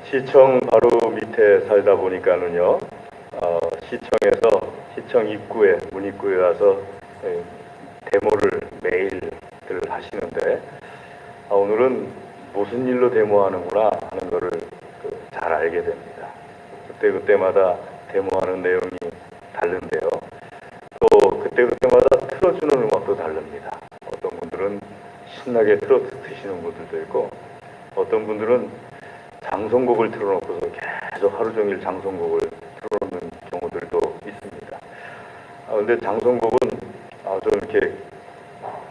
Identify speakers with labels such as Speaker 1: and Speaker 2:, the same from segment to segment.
Speaker 1: 시청 바로 밑에 살다 보니까는요, 시청에서 시청 입구에, 문 입구에 와서 데모를 매일들 하시는데, 오늘은 무슨 일로 데모하는구나 하는 것을 잘 알게 됩니다. 그때그때마다 데모하는 내용이 다른데요. 또 그때그때마다 틀어주는 음악도 다릅니다. 어떤 분들은 신나게 트로트 트시는 분들도 있고, 어떤 분들은 장송곡을 틀어놓고서 계속 하루 종일 장송곡을 틀어놓는 경우들도 있습니다. 근데 장송곡은 좀 이렇게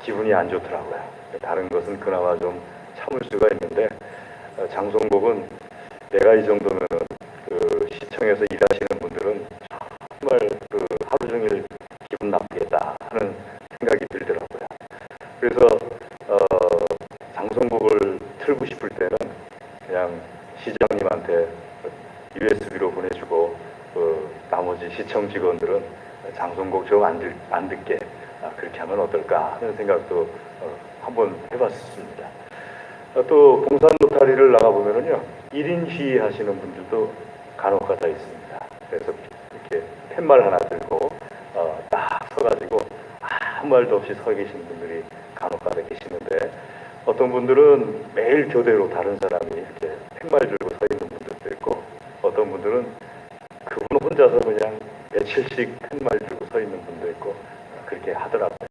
Speaker 1: 기분이 안 좋더라고요. 다른 것은 그나마 좀 참을 수가 있는데, 장송곡은 내가 이 정도면은 시청에서 일하시는 분들은 정말 하루 종일 기분 나쁘겠다 하는 생각이 들더라고요. 그래서 장송곡을 틀고 싶을 때는 그냥 시장님한테 USB로 보내주고 나머지 시청 직원들은 장송곡 좀 안 듣게 그렇게 하면 어떨까 하는 생각도 한번 해봤습니다. 또 봉산 로타리를 나가보면은요, 1인 시위 하시는 분들도 간혹가다 있습니다. 그래서 이렇게 팻말 하나 들고 딱 서가지고 아무 말도 없이 서 계신 분들이 간혹가다 계시는데, 어떤 분들은 매일 교대로 다른 사람이 이렇게 팻말 들고 서 있는 분들도 있고, 어떤 분들은 그분 혼자서 그냥 며칠씩 팻말 들고 서 있는 분도 있고, 그렇게 하더라고요.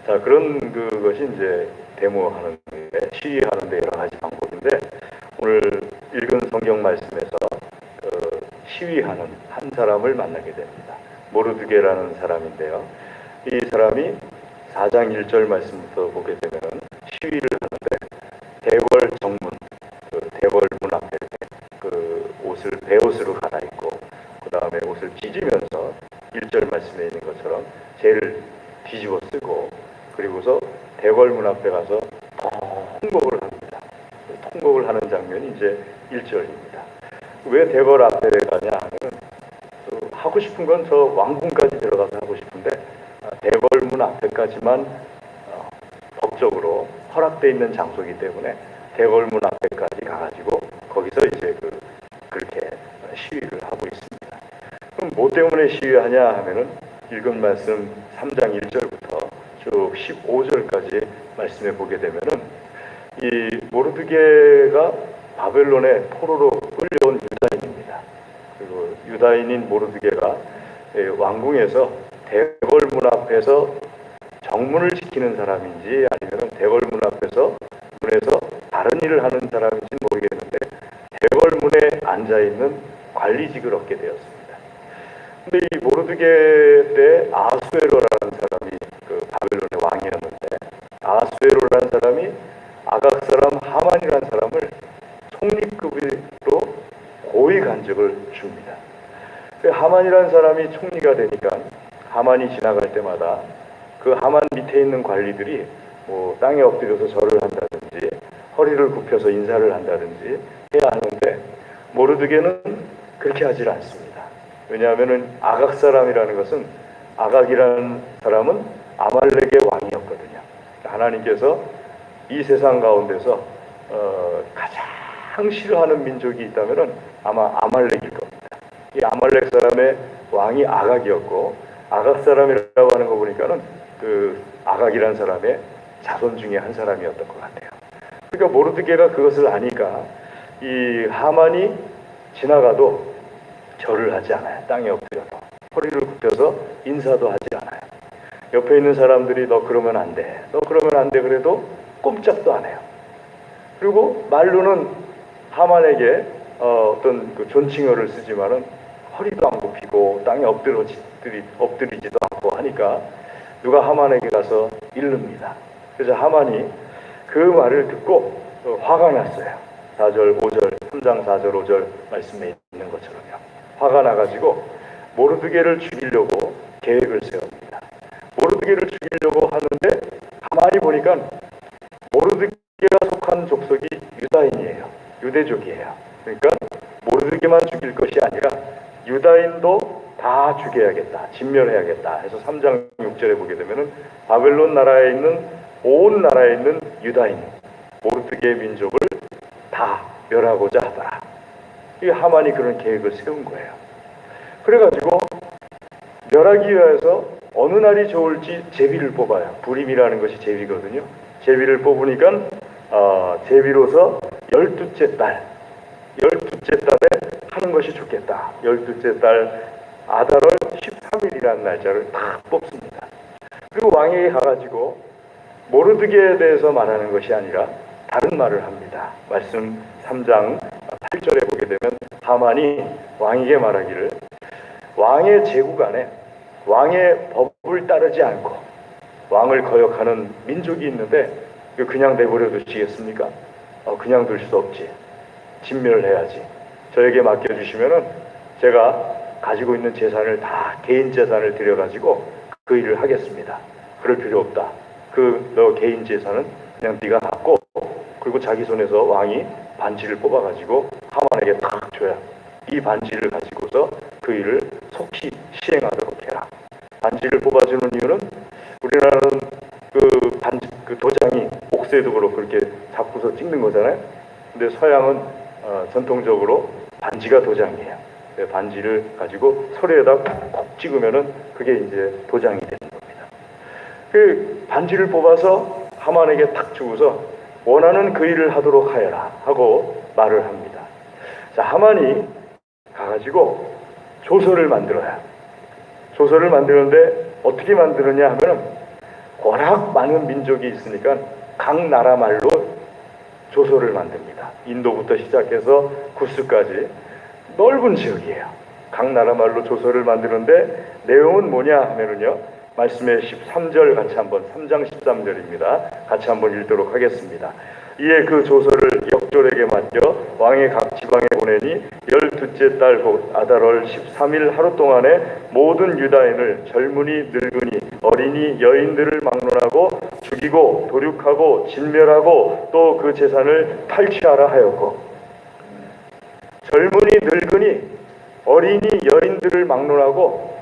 Speaker 1: 자, 그런 것이 이제 데모하는 데, 시위하는 데 여러 가지 방법인데, 오늘 읽은 성경 말씀에서 시위하는 한 사람을 만나게 됩니다. 모르드게라는 사람인데요. 이 사람이 4장 1절 말씀부터 보게 되면 시위를 하는데, 대궐 정문, 대궐 문 앞에 옷을 베옷으로 갈아입고, 그 다음에 옷을 찢으면서 1절 말씀에 있는 것처럼 죄를 뒤집어 쓰고, 그리고서 대궐 문 앞에 가서 통곡을 합니다. 통곡을 하는 장면이 이제 1절입니다. 왜 대궐 앞에 가냐 하면, 하고 싶은 건 저 왕궁까지 들어가서 하고 싶은데, 대궐 문 앞에까지만 법적으로 허락되어 있는 장소이기 때문에 대궐 문 앞에까지 가가지고 거기서 이제 그렇게 시위를 하고 있습니다. 그럼 뭐 때문에 시위하냐 하면은, 읽은 말씀 3장 1절부터 쭉 15절까지 말씀해 보게 되면은, 이 모르드게가 바벨론의 포로로 끌려온 유다인입니다. 그리고 유다인인 모르드게가 왕궁에서 대궐 문 앞에서 정문을 지키는 사람인지 아니면 대궐 문 앞에서 문에서 다른 일을 하는 사람인지 모르겠는데, 대궐 문에 앉아 있는 관리직을 얻게 되었습니다. 근데 이 모르드게 때 아수에로라는 사람이 바벨론의 왕이었는데, 아수에로라는 사람이 아각 사람 하만이라는 사람을 총리급으로 고위 간직을 줍니다. 하만이라는 사람이 총리가 되니까 하만이 지나갈 때마다 그 하만 밑에 있는 관리들이 뭐 땅에 엎드려서 절을 한다든지 허리를 굽혀서 인사를 한다든지 해야 하는데, 모르드게는 그렇게 하질 않습니다. 왜냐하면 아각 사람이라는 것은, 아각이라는 사람은 아말렉의 왕이었거든요. 하나님께서 이 세상 가운데서 가장 싫어하는 민족이 있다면 아마 아말렉일 겁니다. 이 아말렉 사람의 왕이 아각이었고, 아각 사람이라고 하는 거 보니까는 아각이라는 사람의 자손 중에 한 사람이었던 것 같아요. 그러니까 모르드게가 그것을 아니까 이 하만이 지나가도 절을 하지 않아요. 땅에 엎드려서 허리를 굽혀서 인사도 하지 않아요. 옆에 있는 사람들이 너 그러면 안 돼, 너 그러면 안 돼 그래도 꼼짝도 안 해요. 그리고 말로는 하만에게 어떤 존칭어를 쓰지만은 허리도 안 굽히고 땅에 엎드리지도 않고 하니까 누가 하만에게 가서 일릅니다. 그래서 하만이 그 말을 듣고 화가 났어요. 4절, 5절, 3장 4절, 5절 말씀에 있는 것처럼요. 화가 나가지고 모르드게를 죽이려고 계획을 세웁니다. 모르드게를 죽이려고 하는데, 가만히 보니까 모르드게가 속한 족속이 유다인이에요. 유대족이에요. 그러니까 모르드게만 죽일 것이 아니라 유다인도 다 죽여야겠다, 진멸해야겠다 해서 3장 6절에 보게 되면은, 바벨론 나라에 있는 온 나라에 있는 유다인 모르드게 민족을 다 멸하고자 하더라. 이 하만이 그런 계획을 세운 거예요. 그래가지고 멸하기 위해서 어느 날이 좋을지 제비를 뽑아요. 부림이라는 것이 제비거든요. 제비를 뽑으니까 제비로서 12째 달에 하는 것이 좋겠다. 12째 달 아달월 13일이라는 날짜를 다 뽑습니다. 그리고 왕에게 가가지고 모르드게에 대해서 말하는 것이 아니라 다른 말을 합니다. 말씀 3장 8절에 보게 되면 하만이 왕에게 말하기를 왕의 제국 안에 왕의 법을 따르지 않고 왕을 거역하는 민족이 있는데 그냥 내버려 두시겠습니까? 그냥 둘 수 없지. 진멸해야지. 저에게 맡겨주시면은 제가 가지고 있는 재산을 다 개인 재산을 들여가지고 그 일을 하겠습니다. 그럴 필요 없다. 너 개인 재산은 그냥 네가 갖고 그리고 자기 손에서 왕이 반지를 뽑아가지고 하만에게 딱 줘야 이 반지를 가지고서 그 일을 속히 시행하도록 해라. 반지를 뽑아주는 이유는 우리나라는 그 도장이 옥새도 그렇고 그렇게 잡고서 찍는 거잖아요. 근데 서양은 전통적으로 반지가 도장이에요. 반지를 가지고 서류에다 콕 찍으면은 그게 이제 도장이 되는 겁니다. 그 반지를 뽑아서 하만에게 탁 주고서 원하는 그 일을 하도록 하여라 하고 말을 합니다. 자, 하만이 가가지고 조서를 만들어요. 조서를 만드는데 어떻게 만드느냐 하면은 워낙 많은 민족이 있으니까 각 나라 말로 조서를 만듭니다. 인도부터 시작해서 구스까지 넓은 지역이에요. 각 나라 말로 조서를 만드는데 내용은 뭐냐 하면은요. 말씀의 13절 같이 한번 3장 13절입니다. 같이 한번 읽도록 하겠습니다. 이에 그 조서를 역졸에게 맡겨 왕의 각 지방에 보내니 12째 달 곧 아달월 13일 하루 동안에 모든 유다인을 젊은이 늙은이 어린이 여인들을 막론하고 죽이고 도륙하고 진멸하고 또 그 재산을 탈취하라 하였고 젊은이 늙은이 어린이 여인들을 막론하고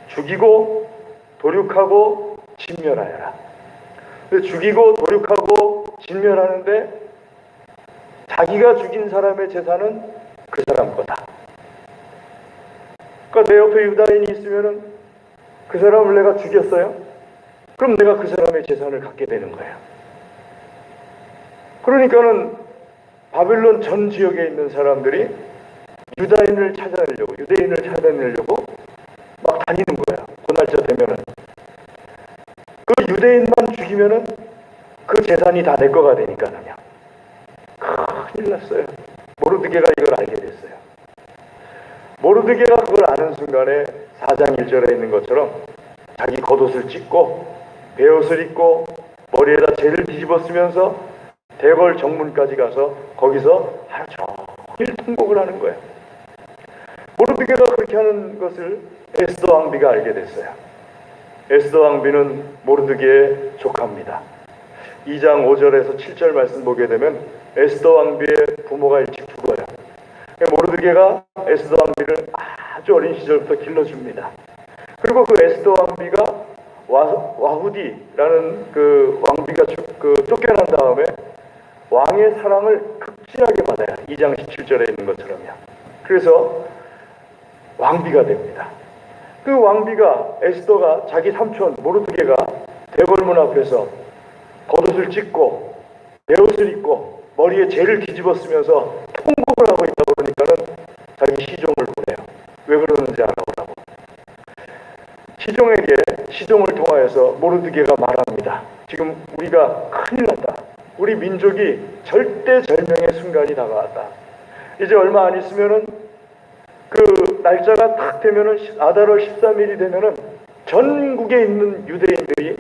Speaker 1: 죽이고 도륙하고 진멸하여라. 죽이고 도륙하고 진멸하는데 자기가 죽인 사람의 재산은 그 사람 거다. 그러니까 내 옆에 유다인이 있으면은 그 사람을 내가 죽였어요? 그럼 내가 그 사람의 재산을 갖게 되는 거예요. 그러니까는 바빌론 전 지역에 있는 사람들이 유대인을 찾아내려고 막 다니는 거예요. 그 날짜 되면은. 그 유대인만 죽이면은 그 재산이 다 내 거가 되니까는요. 큰일 났어요. 모르드게가 이걸 알게 됐어요. 모르드게가 그걸 아는 순간에 4장 1절에 있는 것처럼 자기 겉옷을 찢고 베옷을 입고 머리에다 재를 뒤집어 쓰면서 대궐 정문까지 가서 거기서 하루 종일 통곡을 하는 거예요. 모르드게가 그렇게 하는 것을 에스더 왕비가 알게 됐어요. 에스더 왕비는 모르드게의 조카입니다. 2장 5절에서 7절 말씀 보게 되면 에스더 왕비의 부모가 일찍 죽어요. 모르드게가 에스더 왕비를 아주 어린 시절부터 길러줍니다. 그리고 그 에스더 왕비가 와후디라는 그 왕비가 쫓겨난 다음에 왕의 사랑을 극진하게 받아요. 2장 17절에 있는 것처럼요. 그래서 왕비가 됩니다. 그 왕비가 에스더가 자기 삼촌 모르드게가 대궐문 앞에서 겉옷을 찢고 베옷을 입고 머리에 재를 뒤집어 쓰면서 통곡을 하고 있다 그러니까는 자기 시종을 보내요. 왜 그러는지 알아보라고. 시종을 통하여서 모르드게가 말합니다. 지금 우리가 큰일 났다. 우리 민족이 절대절명의 순간이 다가왔다. 이제 얼마 안 있으면은 그 날짜가 딱 되면은 아달월 13일이 되면은 전국에 있는 유대인들이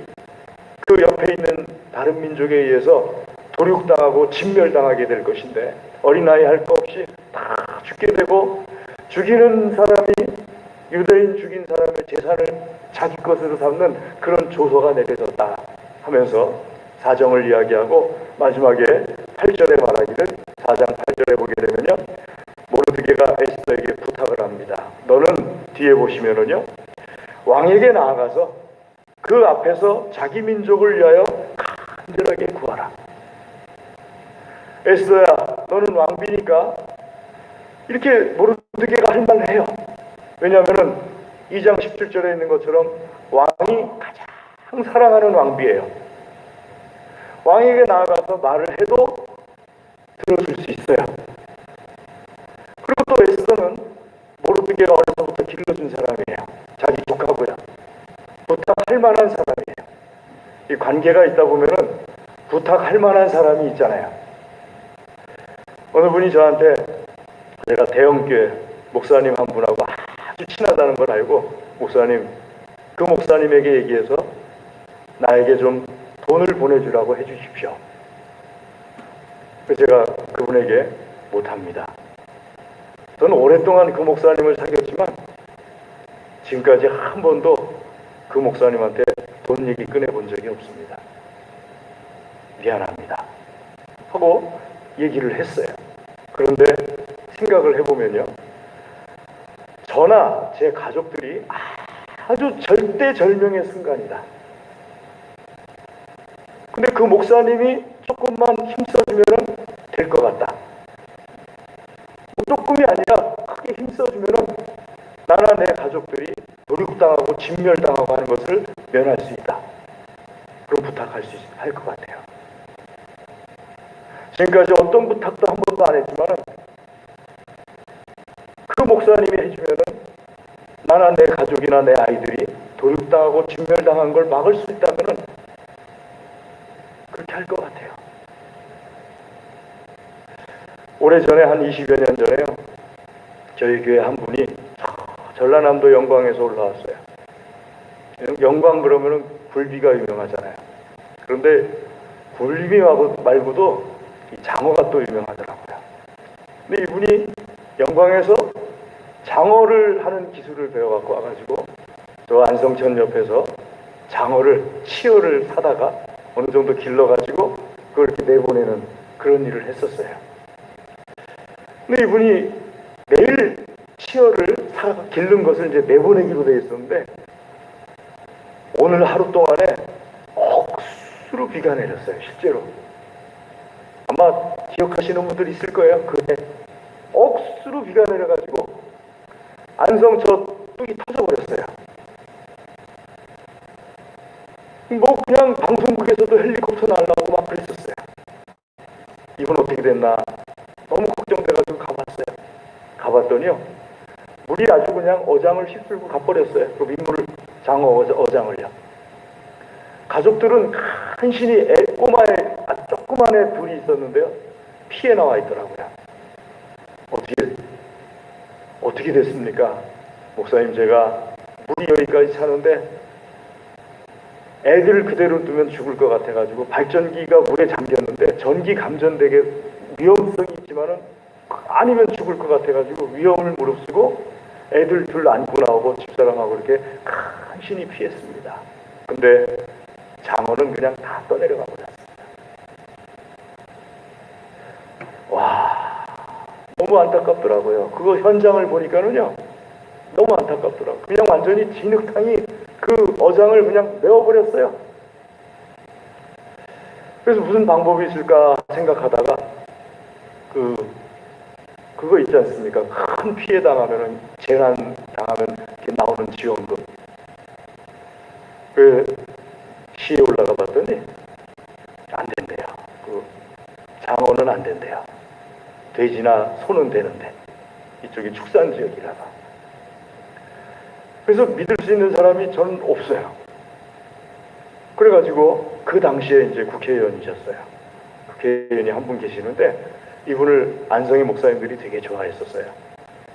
Speaker 1: 그 옆에 있는 다른 민족에 의해서 도륙당하고 진멸당하게 될 것인데 어린아이 할 거 없이 다 죽게 되고 죽이는 사람이 유대인 죽인 사람의 재산을 자기 것으로 삼는 그런 조서가 내려졌다 하면서 사정을 이야기하고 마지막에 8절에 말하기를 4장 8절에 보게 되면요. 모르드게가 에스더에게 부탁을 합니다. 너는 뒤에 보시면은요. 왕에게 나아가서 그 앞에서 자기 민족을 위하여 간절하게 구하라. 에스더야, 너는 왕비니까 이렇게 모르드게가 할 만해요. 왜냐하면 2장 17절에 있는 것처럼 왕이 가장 사랑하는 왕비예요. 왕에게 나아가서 말을 해도 들어줄 수 있어요. 그리고 또 에스더는 모르드게가 어려서부터 길러준 사람이에요. 자기 조카고요. 부탁할 만한 사람이에요. 이 관계가 있다 보면은 부탁할 만한 사람이 있잖아요. 어느 분이 저한테 제가 대형교회 목사님 한 분하고 아주 친하다는 걸 알고 목사님, 그 목사님에게 얘기해서 나에게 좀 돈을 보내주라고 해주십시오. 그래서 제가 그분에게 못합니다. 저는 오랫동안 그 목사님을 사귀었지만 지금까지 한 번도 그 목사님한테 돈 얘기 꺼내본 적이 없습니다. 미안합니다. 하고 얘기를 했어요. 그런데 생각을 해보면요. 저나 제 가족들이 아주 절대절명의 순간이다. 근데 그 목사님이 조금만 힘써주면 될 것 같다. 조금이 아니라 크게 힘써주면 나나 내 가족들이 도륙당하고 진멸당하고 하는 것을 면할 수 있다. 그럼 부탁할 수 할 것 같아요. 지금까지 어떤 부탁도 한 번도 안 했지만 그 목사님이 해주면 나나 내 가족이나 내 아이들이 도륙당하고 진멸당한 걸 막을 수 있다면 그렇게 할 것 같아요. 오래전에 한 20여 년 전에요. 저희 교회 한 분이 전라남도 영광에서 올라왔어요. 영광 그러면은 굴비가 유명하잖아요. 그런데 굴비 말고도 이 장어가 또 유명하더라고요. 근데 이분이 영광에서 장어를 하는 기술을 배워갖고 와가지고 저 안성천 옆에서 장어를 치어를 사다가 어느 정도 길러가지고 그걸 이렇게 내보내는 그런 일을 했었어요. 근데 이분이 매일 치어를 기른 것을 이제 내보내기로 되어 있었는데 오늘 하루 동안에 억수로 비가 내렸어요. 실제로. 아마 기억하시는 분들 있을 거예요. 그해 억수로 비가 내려가지고 안성 저 뚝이 터져버렸어요. 뭐 그냥 방송국에서도 헬리콥터 날라오고 막 그랬었어요. 이분 어떻게 됐나 너무 걱정돼가지고 가봤어요. 가봤더니요 물이 아주 그냥 어장을 휩쓸고 가버렸어요. 그 민물 장어 어장을요. 가족들은 간신히 조그만 애 둘이 있었는데요 피해 나와 있더라고요. 어떻게 됐습니까? 목사님, 제가 물이 여기까지 차는데 애들 그대로 두면 죽을 것 같아가지고 발전기가 물에 잠겼는데 전기 감전되게 위험성이 있지만은 아니면 죽을 것 같아가지고 위험을 무릅쓰고 애들 둘 안고 나오고 집사람하고 이렇게 간신히 피했습니다. 근데 장어는 그냥 다 떠내려가 버렸습니다. 와, 너무 안타깝더라고요. 그거 현장을 보니까는요 너무 안타깝더라고요. 그냥 완전히 진흙탕이 그 어장을 그냥 메워버렸어요. 그래서 무슨 방법이 있을까 생각하다가 그거 있지 않습니까? 큰 피해 당하면은 재난 당하면 이렇게 나오는 지원금. 그 시에 올라가 봤더니 안 된대요. 그 장어는 안 된대요. 돼지나 소는 되는데 이쪽이 축산 지역이라서. 그래서 믿을 수 있는 사람이 저는 없어요. 그래가지고 그 당시에 이제 국회의원이셨어요. 국회의원이 한 분 계시는데 이분을 안성의 목사님들이 되게 좋아했었어요.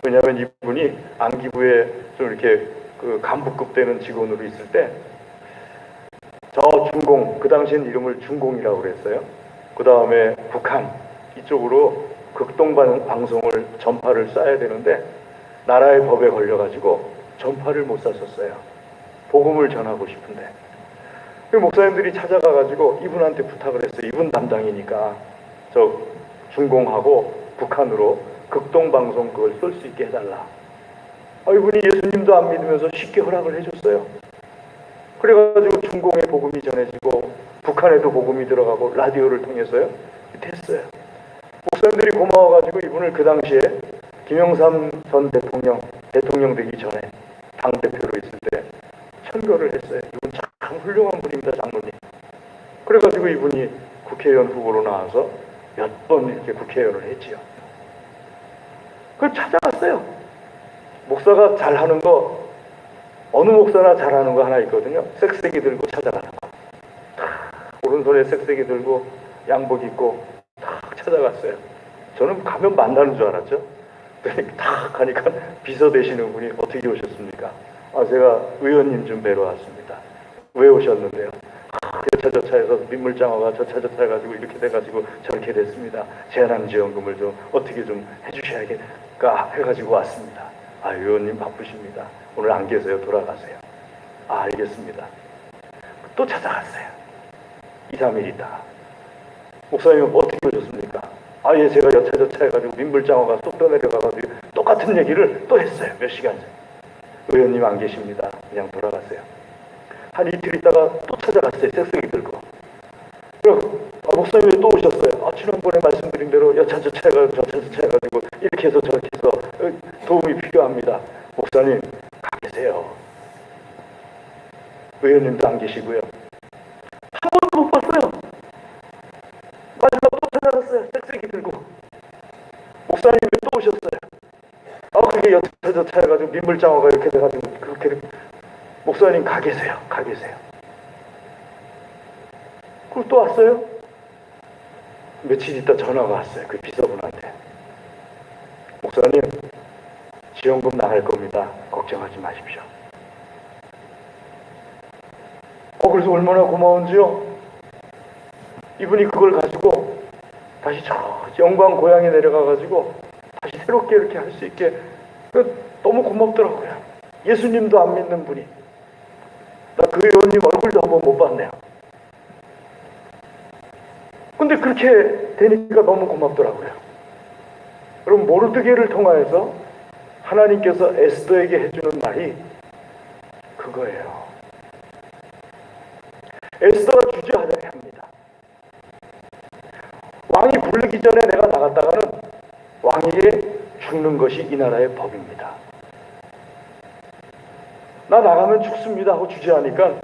Speaker 1: 왜냐하면 이분이 안기부에 좀 이렇게 그 간부급 되는 직원으로 있을 때 저 중공, 그 당시엔 이름을 중공이라고 그랬어요. 그 다음에 북한 이쪽으로 극동방송을 전파를 쏴야 되는데 나라의 법에 걸려가지고 전파를 못 쐈었어요. 복음을 전하고 싶은데. 그 목사님들이 찾아가가지고 이분한테 부탁을 했어요. 이분 담당이니까 저 중공하고 북한으로 극동방송 그걸 쏠 수 있게 해달라. 이분이 예수님도 안 믿으면서 쉽게 허락을 해줬어요. 그래가지고 중공에 복음이 전해지고 북한에도 복음이 들어가고 라디오를 통해서요 됐어요. 목사님들이 고마워가지고 이분을 그 당시에 김영삼 전 대통령 되기 전에 당대표로 있을 때 천거를 했어요. 이분 참 훌륭한 분입니다, 장로님. 그래가지고 이분이 국회의원 후보로 나와서 몇 번 이렇게 국회의원을 했지요. 그걸 찾아갔어요. 목사가 잘하는 거, 어느 목사나 잘하는 거 하나 있거든요. 쌕쌕이 들고 찾아가는 거. 오른손에 쌕쌕이 들고 양복 입고 탁 찾아갔어요. 저는 가면 만나는 줄 알았죠. 탁 가니까 비서 되시는 분이 어떻게 오셨습니까? 제가 의원님 좀 뵈러 왔습니다. 왜 오셨는데요? 여차저차해서 민물장어가 저차저차 해가지고 이렇게 돼가지고 저렇게 됐습니다. 재난지원금을 좀 어떻게 좀 해주셔야겠까 해가지고 왔습니다. 의원님 바쁘십니다. 오늘 안 계세요. 돌아가세요. 알겠습니다. 또 찾아갔어요. 2, 3일 있다가 목사님은 어떻게 오셨습니까? 예, 제가 여차저차 해가지고 민물장어가 쏙 떠내려가가지고 똑같은 얘기를 또 했어요. 몇 시간 전. 의원님 안 계십니다. 그냥 돌아가세요. 한 이틀 있다가 또 찾아갔어요. 쌕쌕이 들고. 그리고 목사님이 또 오셨어요. 지난번에 말씀드린 대로 여차저차 해가지고 저차저차 해가지고 이렇게 해서 저렇게 해서 도움이 필요합니다. 목사님 가 계세요. 의원님도 안 계시고요. 한 번도 못 봤어요. 마지막 또 찾아갔어요. 쌕쌕이 들고. 목사님이 또 오셨어요. 그게 여차저차 해가지고 민물장어가 이렇게 돼가지고 그렇게 목사님 가 계세요. 가 계세요. 그리고 또 왔어요. 며칠 있다 전화가 왔어요. 그 비서분한테. 목사님 지원금 나갈 겁니다. 걱정하지 마십시오. 그래서 얼마나 고마운지요. 이분이 그걸 가지고 다시 저 영광 고향에 내려가가지고 다시 새롭게 이렇게 할 수 있게 너무 고맙더라고요. 예수님도 안 믿는 분이. 나 그 의원님 얼굴도 한번 못 봤네요. 근데 그렇게 되니까 너무 고맙더라고요. 여러분, 모르드게를 통하여서 하나님께서 에스더에게 해주는 말이 그거예요. 에스더가 주저하려야 합니다. 왕이 부르기 전에 내가 나갔다가는 왕에게 죽는 것이 이 나라의 법입니다. 나 나가면 죽습니다 하고 주저하니까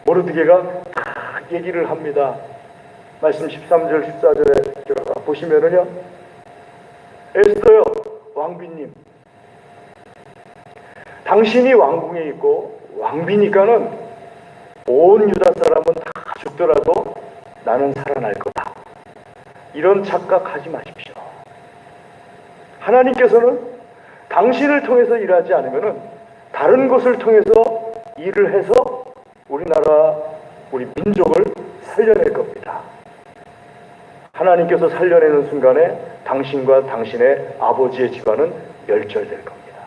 Speaker 1: 모르드게가 딱 얘기를 합니다. 말씀 13절 14절에 보시면은요, 에스더요 왕비님, 당신이 왕궁에 있고 왕비니까는 온 유다 사람은 다 죽더라도 나는 살아날 거다. 이런 착각하지 마십시오. 하나님께서는 당신을 통해서 일하지 않으면은 다른 것을 통해서 일을 해서 우리나라, 우리 민족을 살려낼 겁니다. 하나님께서 살려내는 순간에 당신과 당신의 아버지의 집안은 멸절될 겁니다.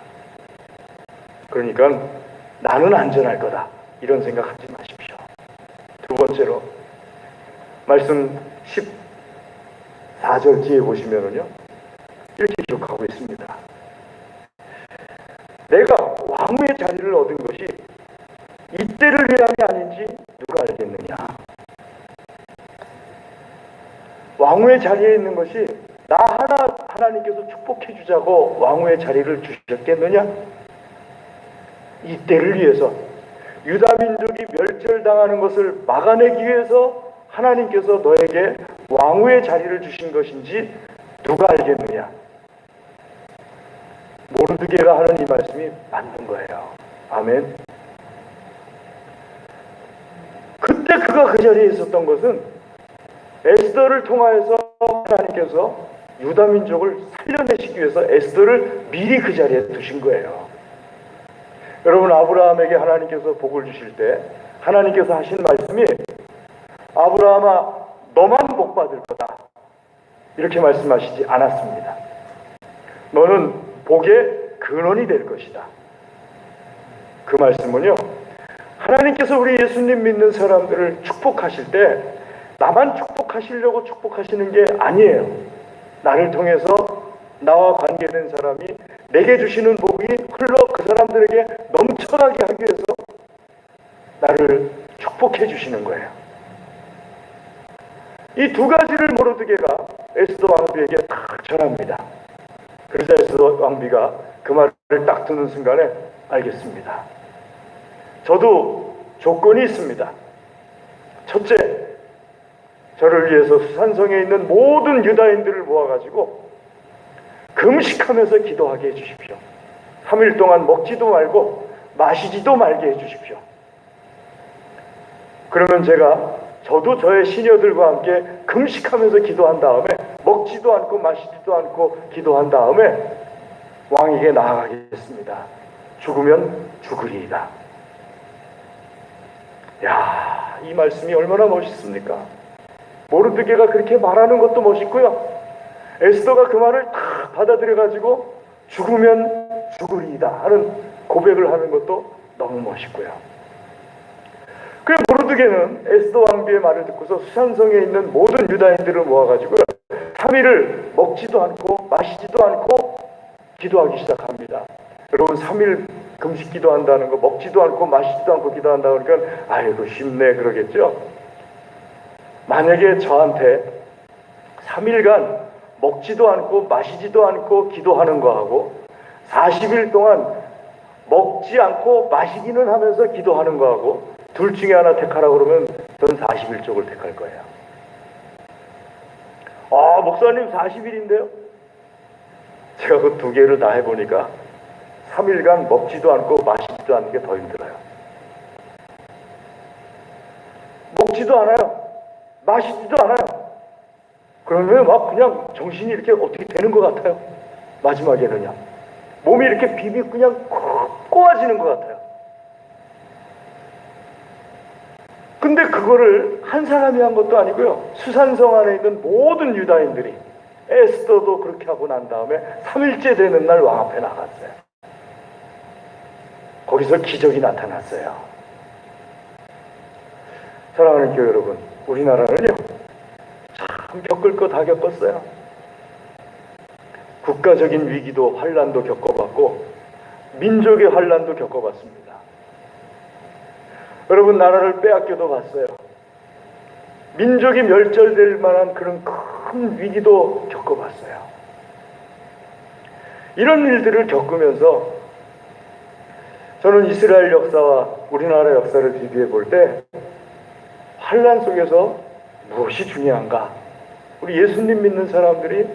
Speaker 1: 그러니까 나는 안전할 거다. 이런 생각하지 마십시오. 두 번째로 말씀 14절 뒤에 보시면은요, 이렇게 기록하고 있습니다. 내가 왕후의 자리를 얻은 것이 이때를 위함이 아닌지 누가 알겠느냐. 왕후의 자리에 있는 것이 나 하나님께서 축복해 주자고 왕후의 자리를 주셨겠느냐? 이때를 위해서, 유다 민족이 멸절당하는 것을 막아내기 위해서 하나님께서 너에게 왕후의 자리를 주신 것인지 누가 알겠느냐? 모르드게가 하는 이 말씀이 맞는 거예요. 아멘. 그때 그가 그 자리에 있었던 것은 에스더를 통하여서 하나님께서 유다 민족을 살려내시기 위해서 에스더를 미리 그 자리에 두신 거예요. 여러분, 아브라함에게 하나님께서 복을 주실 때 하나님께서 하신 말씀이 아브라함아 너만 복 받을 거다 이렇게 말씀하시지 않았습니다. 너는 복의 근원이 될 것이다. 그 말씀은요, 하나님께서 우리 예수님 믿는 사람들을 축복하실 때 나만 축복하시려고 축복하시는 게 아니에요. 나를 통해서 나와 관계된 사람이 내게 주시는 복이 흘러 그 사람들에게 넘쳐나게 하기 위해서 나를 축복해 주시는 거예요. 이 두 가지를 모르드게가 에스더 왕비에게 딱 전합니다. 그러자 에스더 왕비가 그 말을 딱 듣는 순간에 알겠습니다. 저도 조건이 있습니다. 첫째, 저를 위해서 수산성에 있는 모든 유다인들을 모아가지고 금식하면서 기도하게 해주십시오. 3일 동안 먹지도 말고 마시지도 말게 해주십시오. 그러면 저도 저의 시녀들과 함께 금식하면서 기도한 다음에 먹지도 않고 마시지도 않고 기도한 다음에 왕에게 나아가겠습니다. 죽으면 죽으리이다. 야, 이 말씀이 얼마나 멋있습니까? 모르드게가 그렇게 말하는 것도 멋있고요. 에스더가 그 말을 다 받아들여가지고 죽으면 죽으리이다 하는 고백을 하는 것도 너무 멋있고요. 그 모르드게는 에스더 왕비의 말을 듣고서 수산성에 있는 모든 유다인들을 모아가지고 3일을 먹지도 않고 마시지도 않고 기도하기 시작합니다. 여러분 3일 금식 기도한다는 거, 먹지도 않고 마시지도 않고 기도한다 그러니까 아이고 쉽네 그러겠죠. 만약에 저한테 3일간 먹지도 않고 마시지도 않고 기도하는 거하고 40일 동안 먹지 않고 마시기는 하면서 기도하는 거하고 둘 중에 하나 택하라고 그러면 저는 40일 쪽을 택할 거예요. 아, 목사님 40일인데요? 제가 그 두 개를 다 해보니까 3일간 먹지도 않고 마시지도 않는 게 더 힘들어요. 먹지도 않아요. 마시지도 않아요. 그러면 막 그냥 정신이 이렇게 어떻게 되는 것 같아요. 마지막에는요. 몸이 이렇게 비비 그냥 꼬아지는 것 같아요. 근데 그거를 한 사람이 한 것도 아니고요. 수산성 안에 있는 모든 유다인들이 에스더도 그렇게 하고 난 다음에 3일째 되는 날 왕 앞에 나갔어요. 거기서 기적이 나타났어요. 사랑하는 교회 여러분, 우리나라는요. 참 겪을 거 다 겪었어요. 국가적인 위기도 환란도 겪어봤고 민족의 환란도 겪어봤습니다. 여러분 나라를 빼앗겨도 봤어요. 민족이 멸절될 만한 그런 큰 위기도 겪어봤어요. 이런 일들을 겪으면서 저는 이스라엘 역사와 우리나라 역사를 비교해 볼 때 환란 속에서 무엇이 중요한가? 우리 예수님 믿는 사람들이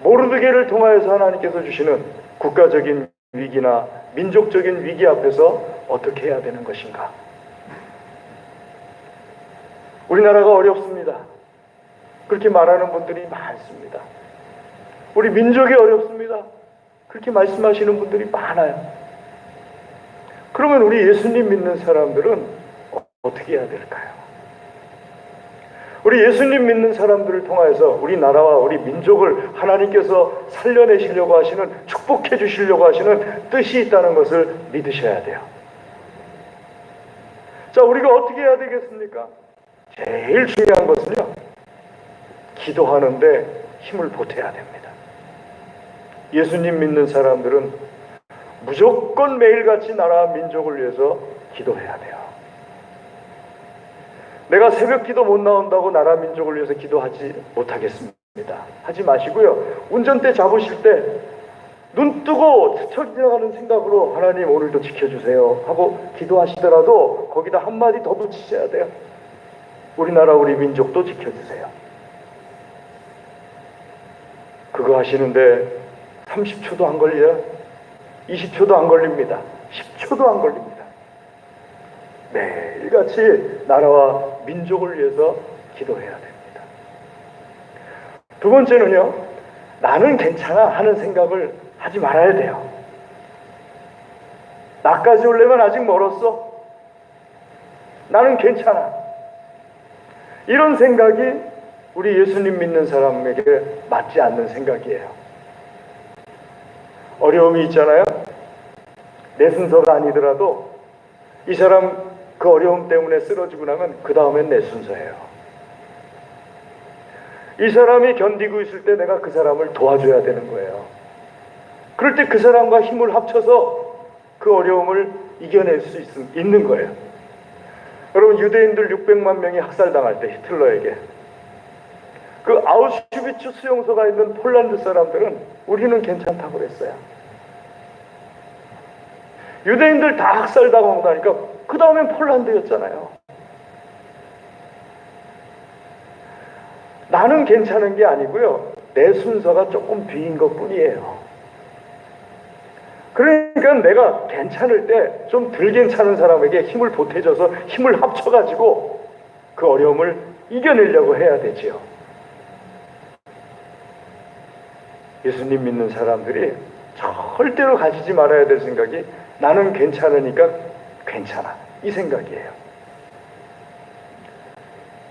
Speaker 1: 모르드게를 통하여서 하나님께서 주시는 국가적인 위기나 민족적인 위기 앞에서 어떻게 해야 되는 것인가? 우리나라가 어렵습니다. 그렇게 말하는 분들이 많습니다. 우리 민족이 어렵습니다. 그렇게 말씀하시는 분들이 많아요. 그러면 우리 예수님 믿는 사람들은 어떻게 해야 될까요? 우리 예수님 믿는 사람들을 통하여서 우리 나라와 우리 민족을 하나님께서 살려내시려고 하시는, 축복해 주시려고 하시는 뜻이 있다는 것을 믿으셔야 돼요. 자, 우리가 어떻게 해야 되겠습니까? 제일 중요한 것은요, 기도하는데 힘을 보태야 됩니다. 예수님 믿는 사람들은 무조건 매일같이 나라와 민족을 위해서 기도해야 돼요. 내가 새벽 기도 못 나온다고 나라 민족을 위해서 기도하지 못하겠습니다. 하지 마시고요. 운전대 잡으실 때 눈 뜨고 스쳐 지나가는 생각으로 하나님 오늘도 지켜주세요 하고 기도하시더라도 거기다 한마디 더 붙이셔야 돼요. 우리나라 우리 민족도 지켜주세요. 그거 하시는데 30초도 안 걸려요. 20초도 안 걸립니다. 10초도 안 걸립니다. 매일같이 나라와 민족을 위해서 기도해야 됩니다. 두 번째는요, 나는 괜찮아 하는 생각을 하지 말아야 돼요. 나까지 오려면 아직 멀었어. 나는 괜찮아. 이런 생각이 우리 예수님 믿는 사람에게 맞지 않는 생각이에요. 어려움이 있잖아요. 내 순서가 아니더라도 이 사람 그 어려움 때문에 쓰러지고 나면 그 다음엔 내 순서예요. 이 사람이 견디고 있을 때 내가 그 사람을 도와줘야 되는 거예요. 그럴 때 그 사람과 힘을 합쳐서 그 어려움을 이겨낼 수 있는 거예요. 여러분 유대인들 600만 명이 학살당할 때 히틀러에게 그 아우슈비츠 수용소가 있는 폴란드 사람들은 우리는 괜찮다고 그랬어요. 유대인들 다 학살당하고 나니까 그 다음엔 폴란드였잖아요. 나는 괜찮은 게 아니고요. 내 순서가 조금 뒤인 것 뿐이에요. 그러니까 내가 괜찮을 때 좀 덜 괜찮은 사람에게 힘을 보태줘서 힘을 합쳐가지고 그 어려움을 이겨내려고 해야 되지요. 예수님 믿는 사람들이 절대로 가지지 말아야 될 생각이 나는 괜찮으니까 괜찮아. 이 생각이에요.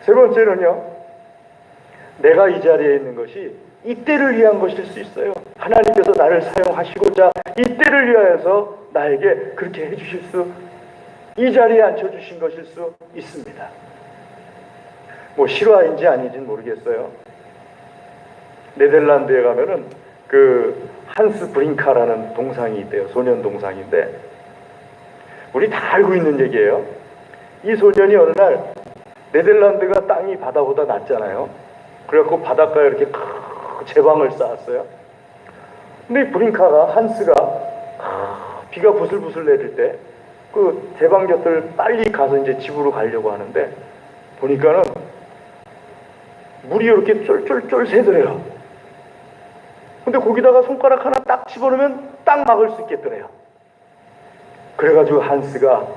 Speaker 1: 세 번째는요. 내가 이 자리에 있는 것이 이때를 위한 것일 수 있어요. 하나님께서 나를 사용하시고자 이때를 위하여서 나에게 그렇게 해주실 수, 이 자리에 앉혀주신 것일 수 있습니다. 뭐 실화인지 아닌지는 모르겠어요. 네덜란드에 가면은 그 한스 브링카라는 동상이 있대요. 소년 동상인데 우리 다 알고 있는 얘기예요. 이 소년이 어느 날 네덜란드가 땅이 바다보다 낮잖아요. 그래갖고 바닷가에 이렇게 제방을 쌓았어요. 근데 이 브링카가 한스가 비가 부슬부슬 내릴 때 그 제방 곁을 빨리 가서 이제 집으로 가려고 하는데 보니까는 물이 이렇게 쫄쫄쫄 새더래요. 근데 거기다가 손가락 하나 딱 집어넣으면 딱 막을 수 있겠더래요. 그래가지고 한스가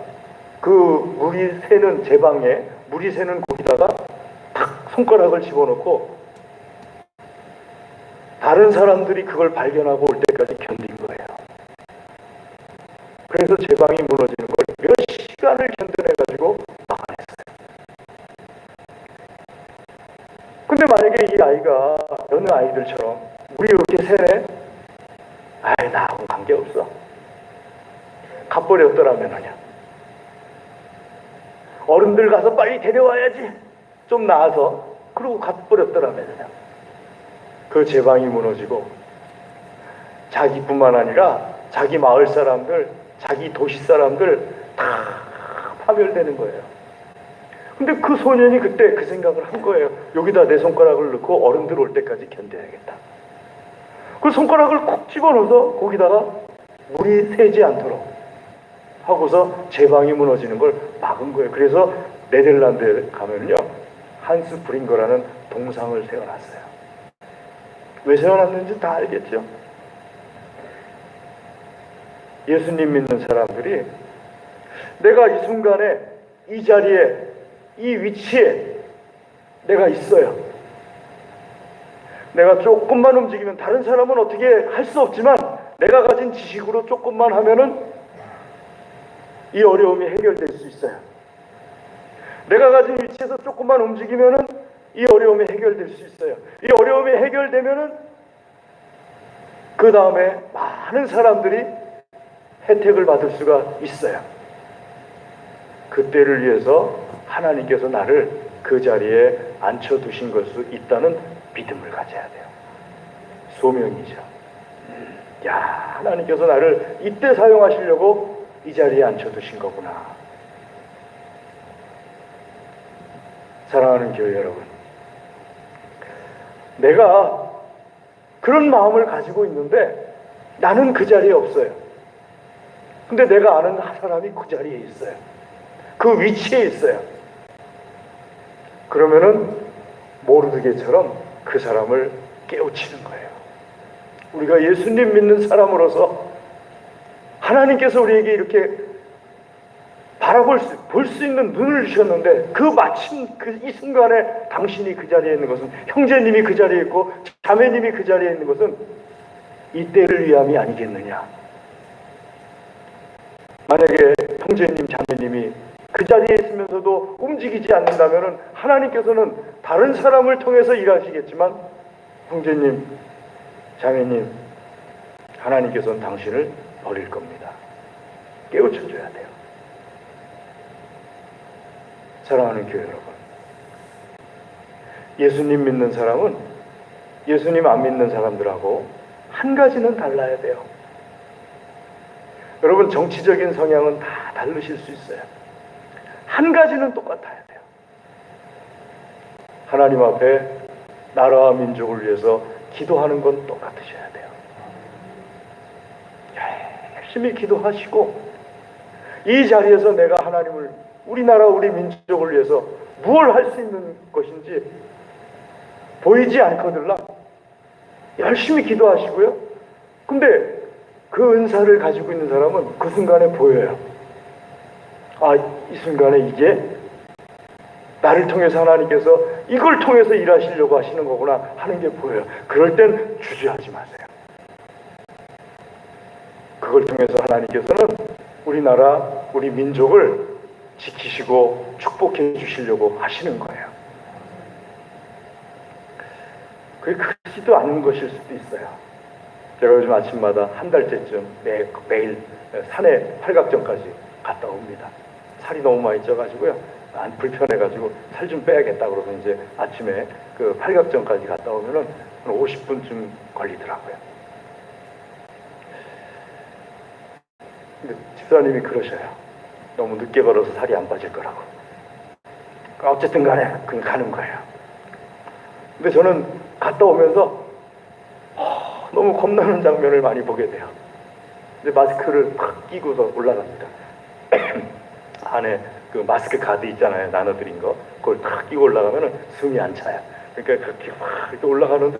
Speaker 1: 그 물이 새는 제방에 물이 새는 거기다가 탁 손가락을 집어넣고 다른 사람들이 그걸 발견하고 올 때까지 견딘 거예요. 그래서 제방이 무너지는 걸 몇 시간을 견뎌내가지고 막아냈어요. 근데 만약에 이 아이가 여느 아이들처럼 물이 이렇게 새네? 아이, 나하고는 관계없어. 갚버렸더라면요. 어른들 가서 빨리 데려와야지. 좀 나아서. 그러고 갚버렸더라면요. 그 제방이 무너지고 자기뿐만 아니라 자기 마을 사람들, 자기 도시 사람들 다 파멸되는 거예요. 근데 그 소년이 그때 그 생각을 한 거예요. 여기다 내 손가락을 넣고 어른들 올 때까지 견뎌야겠다. 그 손가락을 콕 집어넣어서 거기다가 물이 새지 않도록 하고서 제방이 무너지는 걸 막은 거예요. 그래서 네덜란드에 가면요, 한스 브링거라는 동상을 세워놨어요. 왜 세워놨는지 다 알겠죠? 예수님 믿는 사람들이 내가 이 순간에 이 자리에 이 위치에 내가 있어요. 내가 조금만 움직이면 다른 사람은 어떻게 할 수 없지만 내가 가진 지식으로 조금만 하면은 이 어려움이 해결될 수 있어요. 내가 가진 위치에서 조금만 움직이면은 이 어려움이 해결될 수 있어요. 이 어려움이 해결되면은 그 다음에 많은 사람들이 혜택을 받을 수가 있어요. 그때를 위해서 하나님께서 나를 그 자리에 앉혀두신 걸 수 있다는 믿음을 가져야 돼요. 소명이죠. 야, 하나님께서 나를 이때 사용하시려고 이 자리에 앉혀두신 거구나. 사랑하는 교회 여러분, 내가 그런 마음을 가지고 있는데 나는 그 자리에 없어요. 근데 내가 아는 사람이 그 자리에 있어요. 그 위치에 있어요. 그러면은 모르드게처럼 그 사람을 깨우치는 거예요. 우리가 예수님 믿는 사람으로서 하나님께서 우리에게 이렇게 볼 수 있는 눈을 주셨는데 그 마침 이 순간에 당신이 그 자리에 있는 것은, 형제님이 그 자리에 있고 자매님이 그 자리에 있는 것은 이때를 위함이 아니겠느냐. 만약에 형제님, 자매님이 그 자리에 있으면서도 움직이지 않는다면 하나님께서는 다른 사람을 통해서 일하시겠지만 형제님, 자매님, 하나님께서는 당신을 버릴 겁니다. 깨우쳐줘야 돼요. 사랑하는 교회 여러분, 예수님 믿는 사람은 예수님 안 믿는 사람들하고 한 가지는 달라야 돼요. 여러분, 정치적인 성향은 다 다르실 수 있어요. 한 가지는 똑같아야 돼요. 하나님 앞에 나라와 민족을 위해서 기도하는 건 똑같으셔야 돼요. 열심히 기도하시고 이 자리에서 내가 하나님을 우리나라 우리 민족을 위해서 무엇을 할 수 있는 것인지 보이지 않거들랑 열심히 기도하시고요. 근데 그 은사를 가지고 있는 사람은 그 순간에 보여요. 아, 이 순간에 이게 나를 통해서 하나님께서 이걸 통해서 일하시려고 하시는 거구나 하는 게 보여요. 그럴 땐 주저하지 마세요. 그걸 통해서 하나님께서는 우리나라, 우리 민족을 지키시고 축복해 주시려고 하시는 거예요. 그게 크지도 않은 것일 수도 있어요. 제가 요즘 아침마다 한 달째쯤 매일 산에 팔각정까지 갔다 옵니다. 살이 너무 많이 쪄가지고요. 안 불편해가지고 살 좀 빼야겠다 그러서 이제 아침에 그 팔각정까지 갔다 오면은 50분쯤 걸리더라고요. 근데 집사님이 그러셔요. 너무 늦게 걸어서 살이 안 빠질 거라고. 어쨌든 간에 그냥 가는 거예요. 근데 저는 갔다 오면서 너무 겁나는 장면을 많이 보게 돼요. 근데 마스크를 팍 끼고서 올라갑니다. 안에 그 마스크 가드 있잖아요. 나눠드린 거. 그걸 탁 끼고 올라가면은 숨이 안 차요. 그러니까 그렇게 막 이렇게 올라가는데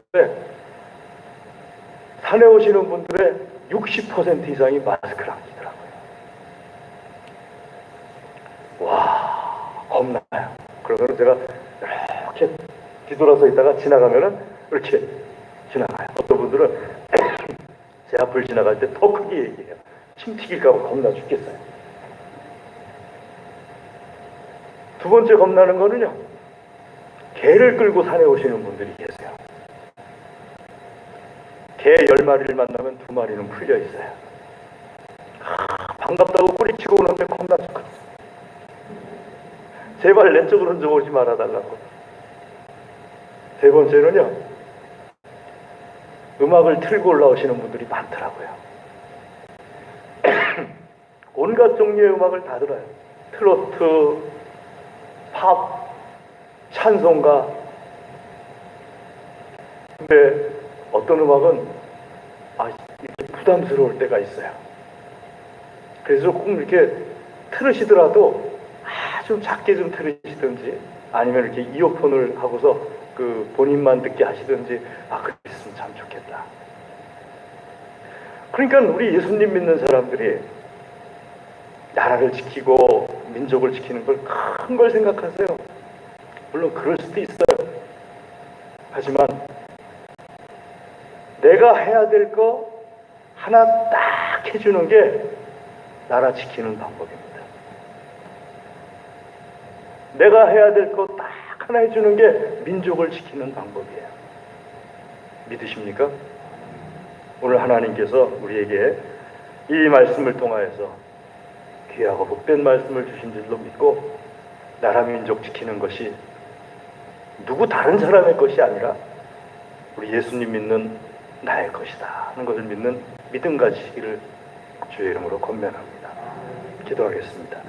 Speaker 1: 산에 오시는 분들의 60% 이상이 마스크를 안 끼더라고요. 와, 겁나요. 그러면 제가 이렇게 뒤돌아서 있다가 지나가면은 이렇게 지나가요. 어떤 분들은 제 앞을 지나갈 때 더 크게 얘기해요. 침 튀길까봐 겁나 죽겠어요. 두 번째 겁나는 거는요, 개를 끌고 산에 오시는 분들이 계세요. 개 10마리를 만나면 2마리는 풀려 있어요. 반갑다고 꼬리치고 오는데 겁나 죽겠어. 제발 내 쪽으로는 좀 오지 말아달라고. 세 번째는요, 음악을 틀고 올라오시는 분들이 많더라고요. 온갖 종류의 음악을 다 들어요. 트로트, 팝, 찬송가. 근데 어떤 음악은 이렇게 부담스러울 때가 있어요. 그래서 꼭 이렇게 틀으시더라도 좀 작게 좀 틀으시든지 아니면 이렇게 이어폰을 하고서 그 본인만 듣게 하시든지 그랬으면 참 좋겠다. 그러니까 우리 예수님 믿는 사람들이 나라를 지키고 민족을 지키는 걸 큰 걸 생각하세요. 물론 그럴 수도 있어요. 하지만 내가 해야 될 거 하나 딱 해주는 게 나라 지키는 방법입니다. 내가 해야 될 거 딱 하나 해주는 게 민족을 지키는 방법이에요. 믿으십니까? 오늘 하나님께서 우리에게 이 말씀을 통하여서 귀하고 복된 말씀을 주신 줄로 믿고 나라 민족 지키는 것이 누구 다른 사람의 것이 아니라 우리 예수님 믿는 나의 것이다 하는 것을 믿는 믿음 가지기를 주의 이름으로 권면합니다. 기도하겠습니다.